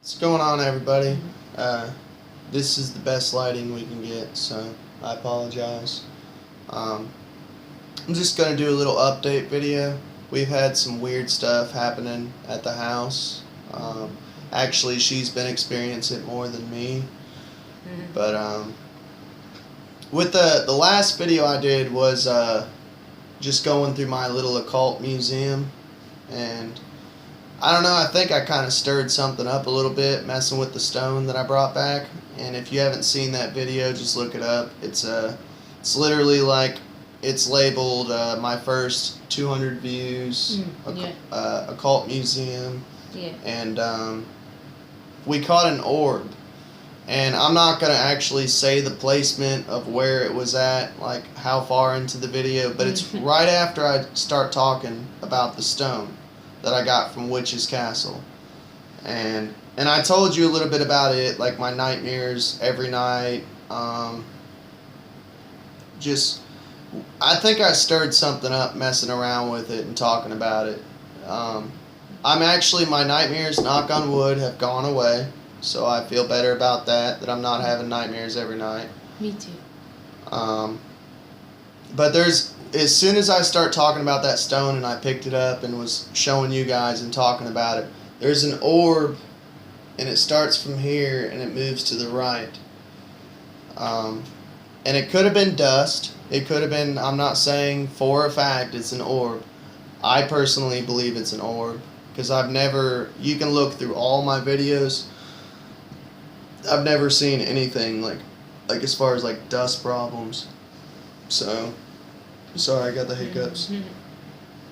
What's going on, everybody? This is the best lighting we can get, so I apologize. Um, I'm just going to do a little update video. We've had some weird stuff happening at the house. Actually, she's been experiencing it more than me. But with the last video I did was just going through my little occult museum, and I don't know, I think I kind of stirred something up a little bit messing with the stone that I brought back. And if you haven't seen that video, just look it up. It's literally like, it's labeled my first 200 views, occult museum. Yeah. And we caught an orb. And I'm not going to actually say the placement of where it was at, like how far into the video, but it's right after I start talking about the stone that I got from Witch's Castle. And I told you a little bit about it, like my nightmares every night. I think I stirred something up messing around with it and talking about it. My nightmares, knock on wood, have gone away. So I feel better about that I'm not having nightmares every night. Me too. But as soon as I start talking about that stone and I picked it up and was showing you guys and talking about it, there's an orb, and it starts from here and it moves to the right. And it could have been dust. It could have been, I'm not saying for a fact it's an orb. I personally believe it's an orb, because you can look through all my videos. I've never seen anything like as far as like dust problems. So, sorry, I got the hiccups.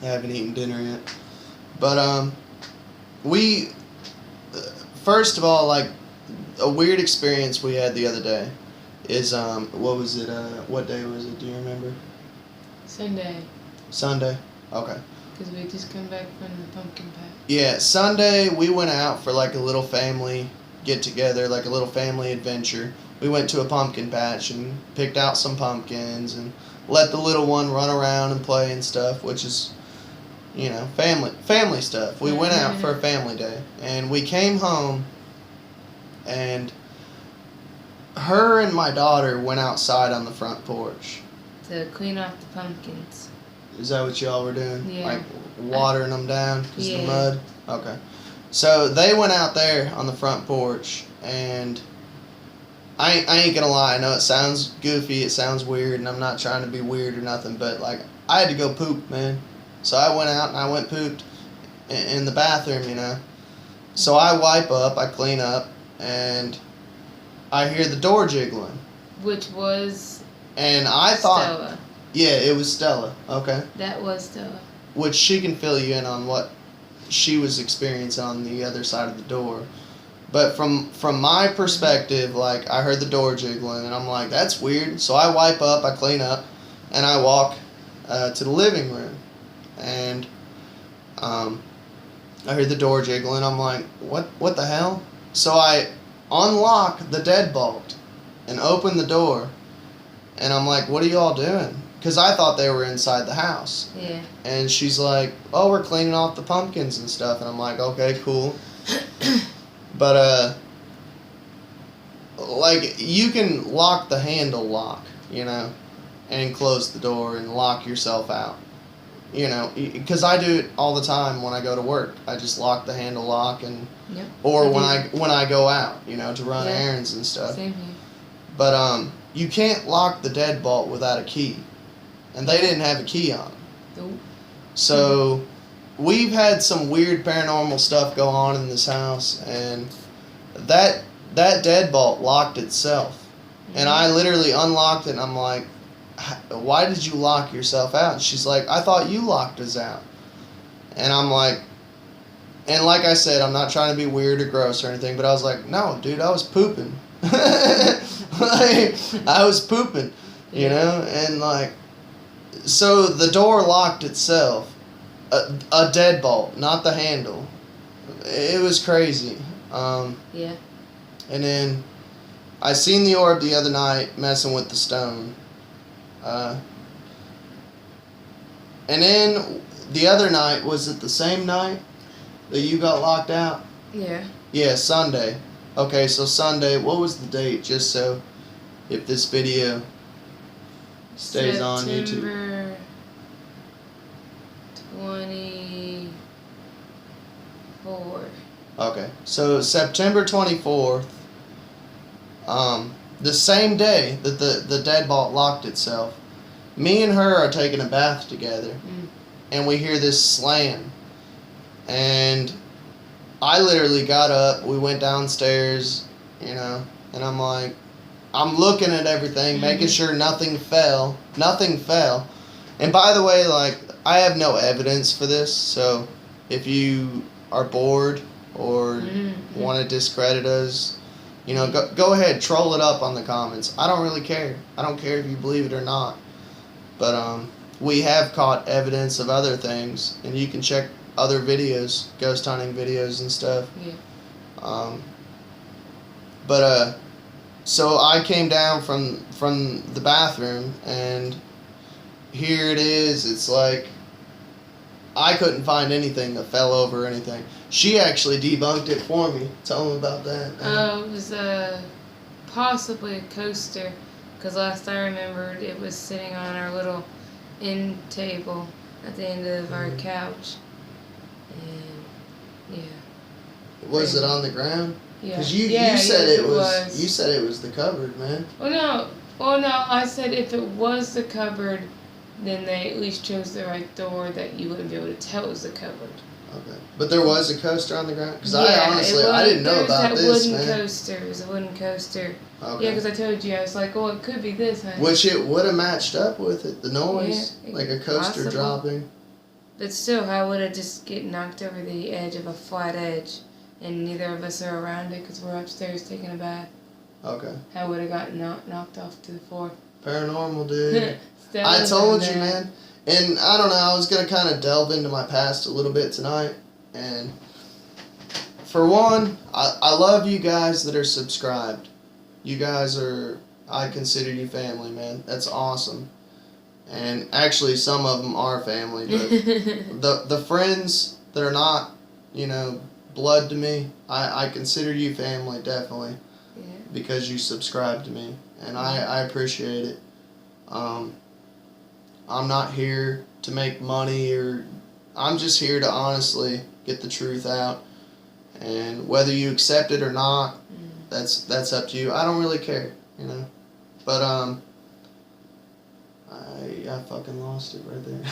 I haven't eaten dinner yet. But, first of all, like, a weird experience we had the other day is, what was it, what day was it, do you remember? Sunday? Okay. Because we just come back from the pumpkin patch. Yeah, Sunday we went out for like a little family get-together, like a little family adventure. We went to a pumpkin patch and picked out some pumpkins and let the little one run around and play and stuff, which is, family stuff. We went out for a family day, and we came home, and her and my daughter went outside on the front porch. To clean off the pumpkins. Is that what y'all were doing? Yeah. Like watering them down because of the Yeah. mud? Okay. So they went out there on the front porch, and I ain't gonna lie, I know it sounds goofy, it sounds weird, and I'm not trying to be weird or nothing, but like, I had to go poop, man. So I went out and I went pooped in the bathroom, So I wipe up, I clean up, and I hear the door jiggling. Which was And I thought, Stella. Yeah, it was Stella, okay. That was Stella. Which she can fill you in on what she was experiencing on the other side of the door. But from my perspective, like, I heard the door jiggling, and I'm like, that's weird. So I wipe up, I clean up, and I walk to the living room. And I heard the door jiggling. I'm like, what the hell? So I unlock the deadbolt and open the door. And I'm like, what are you all doing? Because I thought they were inside the house. Yeah. And she's like, oh, we're cleaning off the pumpkins and stuff. And I'm like, okay, cool. But, like, you can lock the handle lock, and close the door and lock yourself out. Because I do it all the time when I go to work. I just lock the handle lock, or when I go out, to run errands and stuff. Same here. But, you can't lock the deadbolt without a key. And they didn't have a key on them. Nope. So, we've had some weird paranormal stuff go on in this house, and that deadbolt locked itself. And I literally unlocked it, and I'm like, why did you lock yourself out? And she's like, I thought you locked us out. And I'm like, and like I said, I'm not trying to be weird or gross or anything, but I was like, no, dude, I was pooping. Like, I was pooping, and like, so the door locked itself. A deadbolt, not the handle. It was crazy. Yeah. And then I seen the orb the other night messing with the stone. And then the other night, was it the same night that you got locked out? Yeah. Yeah, Sunday. Okay, so Sunday, what was the date? Just so if this video stays on YouTube. September 24. Okay, so September 24th, the same day that the deadbolt locked itself, me and her are taking a bath together, and we hear this slam, and I literally got up, we went downstairs, and I'm like, I'm looking at everything, making sure nothing fell, and by the way, like, I have no evidence for this, so if you are bored or want to discredit us, go ahead, troll it up on the comments. I don't really care. I don't care if you believe it or not. But we have caught evidence of other things, and you can check other videos, ghost hunting videos and stuff. Yeah. So I came down from the bathroom, and here it is. It's like I couldn't find anything that fell over or anything. She actually debunked it for me. Tell them about that. It was possibly a coaster, because last I remembered it was sitting on our little end table at the end of our couch. And yeah. Was it on the ground? Yeah. Because you said it was. You said it was the cupboard, man. Oh no! I said if it was the cupboard, then they at least chose the right door that you wouldn't be able to tell it was the cupboard. Okay. But there was a coaster on the ground? Because yeah, I didn't know about this, man. It was that wooden coaster. It was a wooden coaster. Okay. Yeah, because I told you, I was like, oh, it could be this, honey. Which it would have matched up with it, the noise. Yeah, like a coaster possible. dropping. But still, how would it just get knocked over the edge of a flat edge, and neither of us are around it because we're upstairs taking a bath? Okay. How would it got knocked off to the floor? Paranormal, dude. I told you, man. And I don't know, I was going to kind of delve into my past a little bit tonight. And for one, I love you guys that are subscribed. You guys I consider you family, man. That's awesome. And actually, some of them are family. But the friends that are not, blood to me, I consider you family, definitely. Yeah. Because you subscribe to me. And I appreciate it. I'm not here to make money, or I'm just here to honestly get the truth out. And whether you accept it or not, that's up to you. I don't really care, But I fucking lost it right there.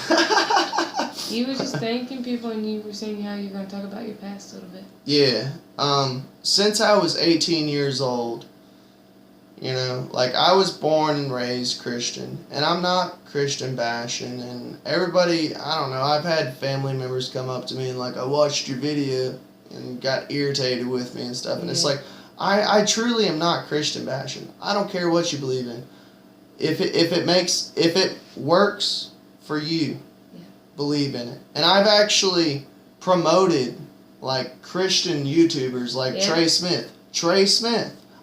You were just thanking people, and you were saying how you're going to talk about your past a little bit. Yeah. Since I was 18 years old, I was born and raised Christian, and I'm not Christian bashing, and everybody, I don't know, I've had family members come up to me and I watched your video and got irritated with me and stuff, and it's like, I truly am not Christian bashing. I don't care what you believe in. If it works for you, believe in it. And I've actually promoted Christian YouTubers like Trey Smith.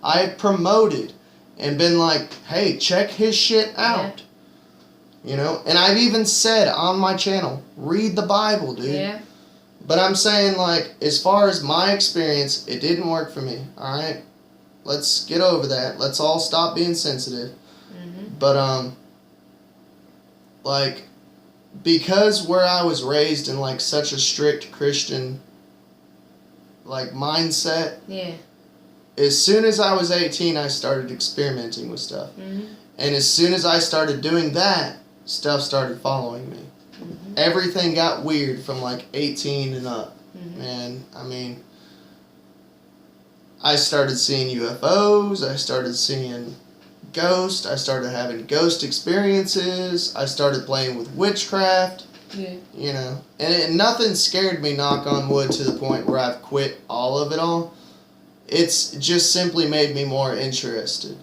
I have promoted and been like, hey, check his shit out. And I've even said on my channel, read the Bible, dude. Yeah. But I'm saying, as far as my experience, it didn't work for me, alright? Let's get over that. Let's all stop being sensitive. But, because where I was raised in, such a strict Christian, mindset, as soon as I was 18, I started experimenting with stuff. And as soon as I started doing that, stuff started following me. Everything got weird from 18 and up. And I started seeing UFOs, I started seeing ghosts, I started having ghost experiences, I started playing with witchcraft. And nothing scared me, knock on wood, to the point where I've quit all of it all. It's just simply made me more interested.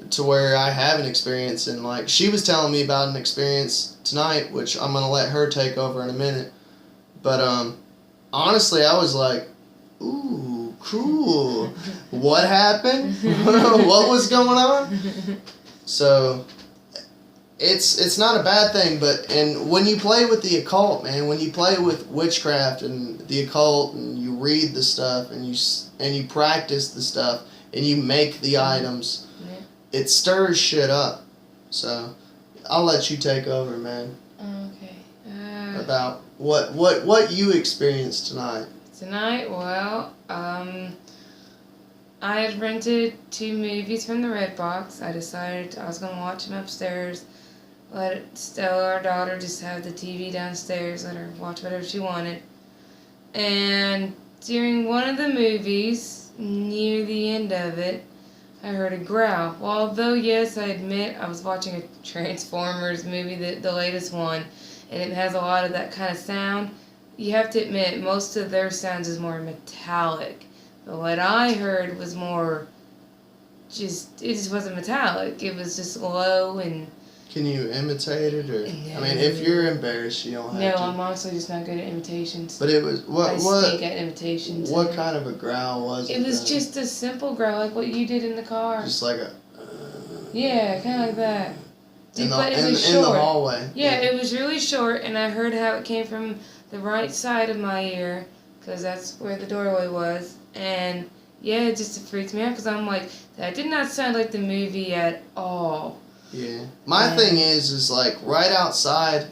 To where I have an experience, and she was telling me about an experience tonight, which I'm gonna let her take over in a minute. But honestly, I was like, ooh, cool. What happened? What was going on? So it's not a bad thing, and when you play with the occult, man, when you play with witchcraft and the occult, and you read the stuff and you practice the stuff and you make the items, it stirs shit up. So I'll let you take over, man. Okay. About what you experienced tonight. Tonight, well, I had rented 2 movies from the Redbox. I decided I was going to watch them upstairs. Let Stella, our daughter, just have the TV downstairs. Let her watch whatever she wanted. And during one of the movies, near the end of it, I heard a growl. Well, although, yes, I admit I was watching a Transformers movie, the latest one, and it has a lot of that kind of sound. You have to admit, most of their sounds is more metallic. But what I heard was more it just wasn't metallic. It was just low and... Can you imitate it? Or No. I mean, if you're embarrassed, you don't have No, to. I'm honestly just not good at imitations. But it was... I stink at imitations. What kind of a growl was it? It was then? just a simple growl, like what you did in the car. Just like a... Yeah, kind of like that. In the, But it in, was in the short. hallway. Yeah, it was really short, and I heard how it came from the right side of my ear, because that's where the doorway was. And yeah, it just freaked me out, because I'm like, that did not sound like the movie at all. Yeah. My thing is like right outside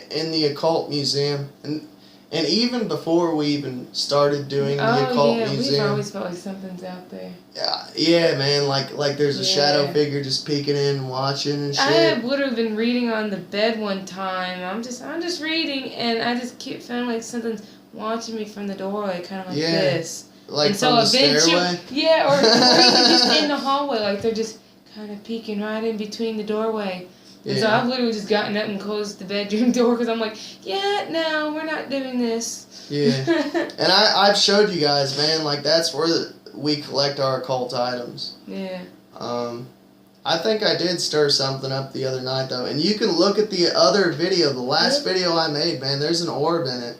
in the occult museum, and even before we even started doing the occult museum. We've always felt like something's out there. Yeah, man, like there's a shadow figure just peeking in and watching and shit. I have literally been reading on the bed one time. I'm just reading, and I just keep feeling like something's watching me from the doorway, kind of like this. Like and from the stairway? Yeah, or even just in the hallway, like they're just kind of peeking right in between the doorway. And so I've literally just gotten up and closed the bedroom door because I'm like, no, we're not doing this. Yeah. And I've showed you guys, man, like that's where we collect our occult items. Yeah. I think I did stir something up the other night, though. And you can look at the other video, the last video I made, man. There's an orb in it.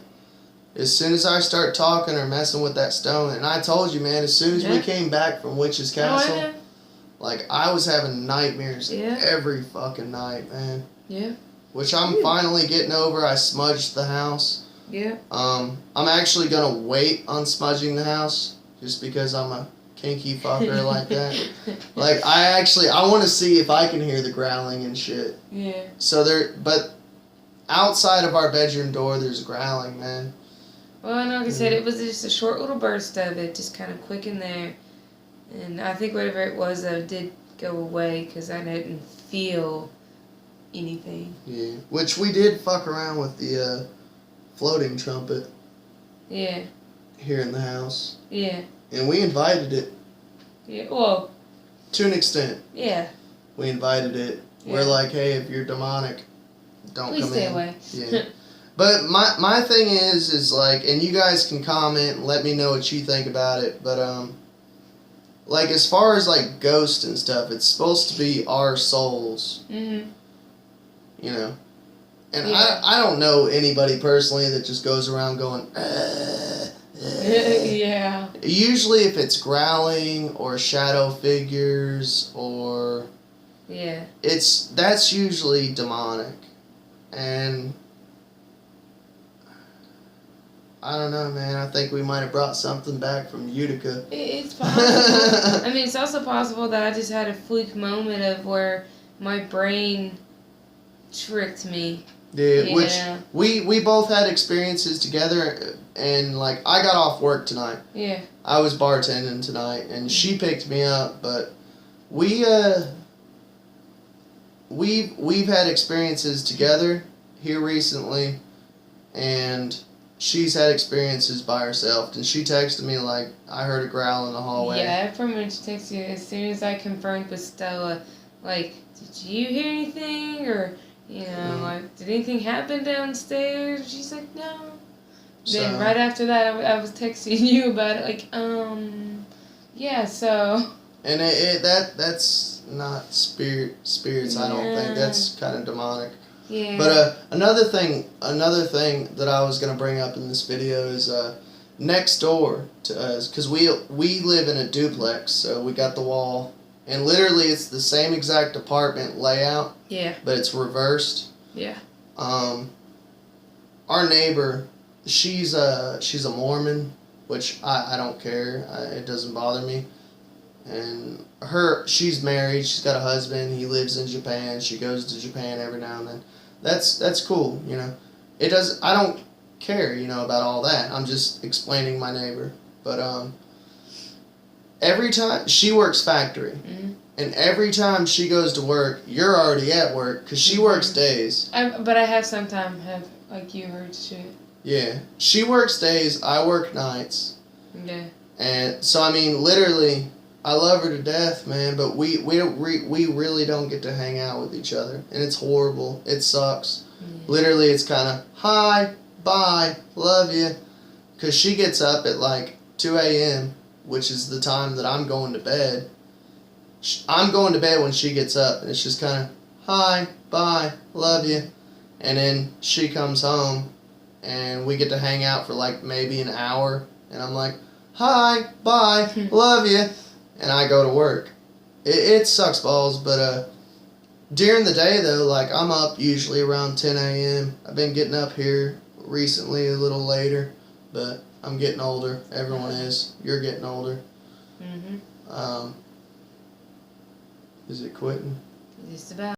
As soon as I start talking or messing with that stone, and I told you, man, as soon as we came back from Witch's Castle, like, I was having nightmares every fucking night, man. Yeah. Which I'm finally getting over. I smudged the house. Yeah. I'm actually going to wait on smudging the house, just because I'm a kinky fucker like that. Like, I want to see if I can hear the growling and shit. Yeah. So but outside of our bedroom door, there's growling, man. Well, and like I said, it was just a short little burst of it, just kind of quick in there. And I think whatever it was, though, did go away because I didn't feel anything. Yeah. Which we did fuck around with the floating trumpet. Yeah. Here in the house. Yeah. And we invited it. Yeah, well. To an extent. Yeah. We invited it. Yeah. We're like, hey, if you're demonic, don't Please come stay in. away. Yeah. But my thing is like, and you guys can comment and let me know what you think about it, but like as far as like ghosts and stuff, it's supposed to be our souls. Mhm. You know. And I don't know anybody personally that just goes around going yeah. Usually if it's growling or shadow figures or that's usually demonic. And I don't know, man. I think we might have brought something back from Utica. It's possible. I mean, it's also possible that I just had a fluke moment of where my brain tricked me. Yeah, which we both had experiences together, and like I got off work tonight. Yeah. I was bartending tonight, and she picked me up, but we've had experiences together here recently, and she's had experiences by herself, and she texted me like, I heard a growl in the hallway. Yeah, I pretty much texted you as soon as I confirmed with Stella, like, did you hear anything, or, you know, like, did anything happen downstairs? She's like, no. So, then right after that, I was texting you about it, like, yeah, so. And that's not spirits, I don't think. That's kind of demonic. Yeah. But another thing that I was gonna bring up in this video is next door to us, because we live in a duplex, so we got the wall, and literally it's the same exact apartment layout. Yeah. But it's reversed. Yeah. Our neighbor, she's a Mormon, which I don't care. It doesn't bother me. And she's married. She's got a husband. He lives in Japan. She goes to Japan every now and then. That's cool. It does. I don't care. About all that. I'm just explaining my neighbor. But every time she works factory, and every time she goes to work, you're already at work because she works days. But I have sometimes have like you heard shit. Yeah, she works days. I work nights. Yeah. And so literally, I love her to death, man. But we really don't get to hang out with each other, and it's horrible. It sucks. Yeah. Literally, it's kind of hi, bye, love you, because she gets up at like 2 a.m., which is the time that I'm going to bed. I'm going to bed when she gets up, and it's just kind of hi, bye, love you, and then she comes home, and we get to hang out for like maybe an hour, and I'm like, hi, bye, love you, and I go to work. It sucks balls, but during the day though, like I'm up usually around 10 a.m. I've been getting up here recently a little later, but I'm getting older. Everyone is. You're getting older. Mhm. Is it quitting? Just about.